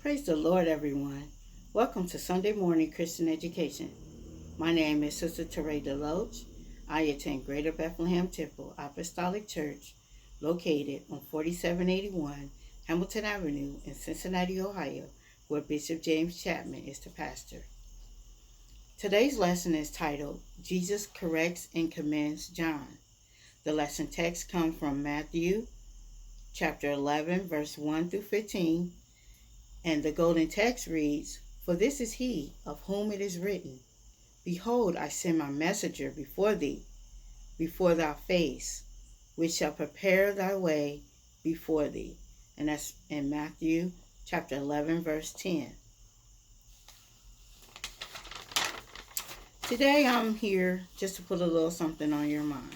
Praise the Lord, everyone. Welcome to Sunday Morning Christian Education. My name is Sister Teraie Deloach. I attend Greater Bethlehem Temple Apostolic Church, located on 4781 Hamilton Avenue in Cincinnati, Ohio, where Bishop James Chapman is the pastor. Today's lesson is titled, Jesus Corrects and Commends John. The lesson text comes from Matthew chapter 11, verse 1 through 15, and the golden text reads, For this is he of whom it is written, Behold, I send my messenger before thee, before thy face, which shall prepare thy way before thee. And that's in Matthew chapter 11, verse 10. Today I'm here just to put a little something on your mind.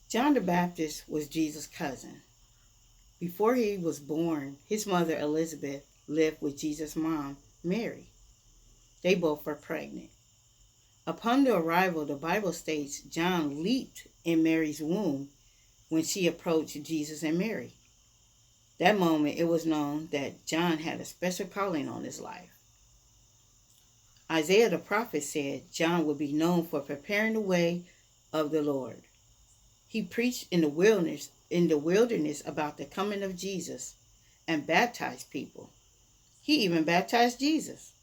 John the Baptist was Jesus' cousin. Before he was born, his mother Elizabeth lived with Jesus' mom, Mary. They both were pregnant. Upon the arrival, the Bible states John leaped in Mary's womb when she approached Jesus and Mary. That moment, it was known that John had a special calling on his life. Isaiah the prophet said John would be known for preparing the way of the Lord. He preached in the wilderness about the coming of Jesus and baptized people. He even baptized Jesus.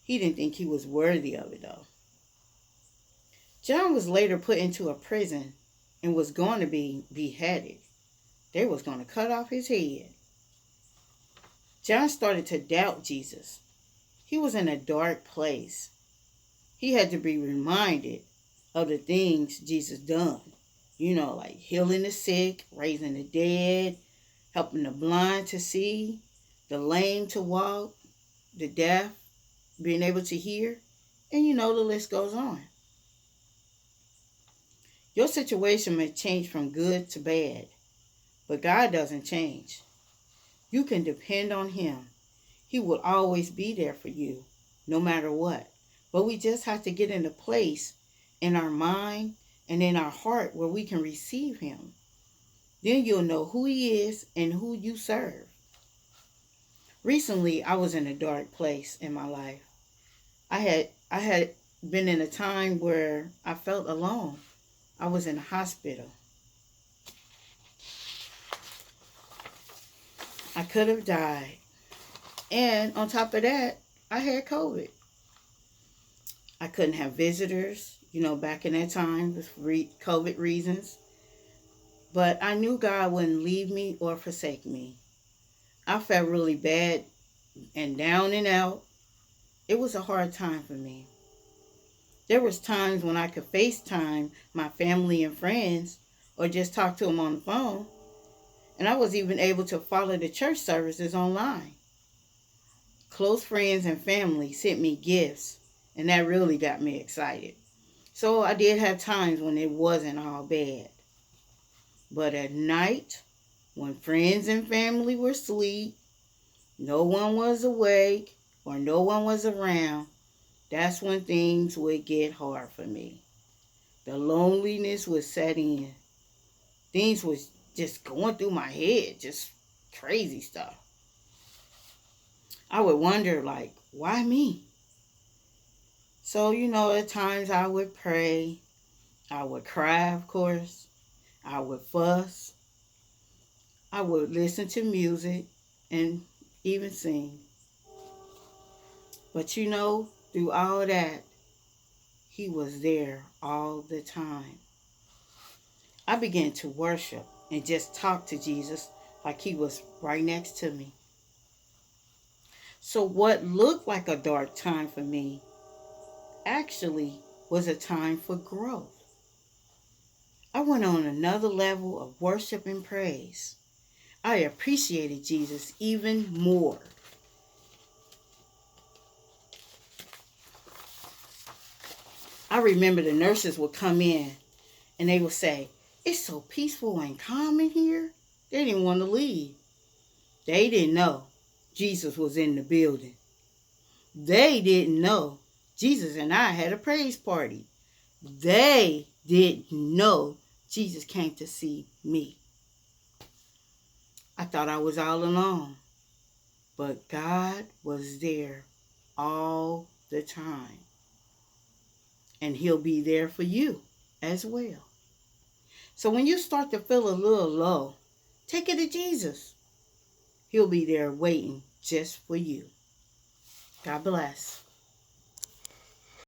He didn't think he was worthy of it, though. John was later put into a prison and was going to be beheaded. They was going to cut off his head. John started to doubt Jesus. He was in a dark place. He had to be reminded of the things Jesus done. Like healing the sick, raising the dead, helping the blind to see, the lame to walk, the deaf being able to hear, and the list goes on. Your situation may change from good to bad, but God doesn't change. You can depend on Him. He will always be there for you, no matter what. But we just have to get in a place in our mind and in our heart where we can receive Him. Then you'll know who He is and who you serve. Recently, I was in a dark place in my life. I had been in a time where I felt alone. I was in a hospital. I could have died. And on top of that, I had COVID. I couldn't have visitors, back in that time with COVID reasons. But I knew God wouldn't leave me or forsake me. I felt really bad and down and out. It was a hard time for me. There was times when I could FaceTime my family and friends or just talk to them on the phone. And I was even able to follow the church services online. Close friends and family sent me gifts, and that really got me excited. So I did have times when it wasn't all bad. But at night, when friends and family were asleep, no one was awake, or no one was around, that's when things would get hard for me. The loneliness would set in. Things was just going through my head, just crazy stuff. I would wonder, why me? So, at times I would pray. I would cry, of course. I would fuss. I would listen to music and even sing. But through all that, He was there all the time. I began to worship and just talk to Jesus like He was right next to me. So what looked like a dark time for me actually was a time for growth. I went on another level of worship and praise. I appreciated Jesus even more. I remember the nurses would come in and they would say, It's so peaceful and calm in here. They didn't want to leave. They didn't know Jesus was in the building. They didn't know Jesus and I had a praise party. They didn't know Jesus came to see me. I thought I was all alone. but God was there all the time. And he'll be there for you as well. So when you start to feel a little low, take it to Jesus. He'll be there waiting just for you. God bless.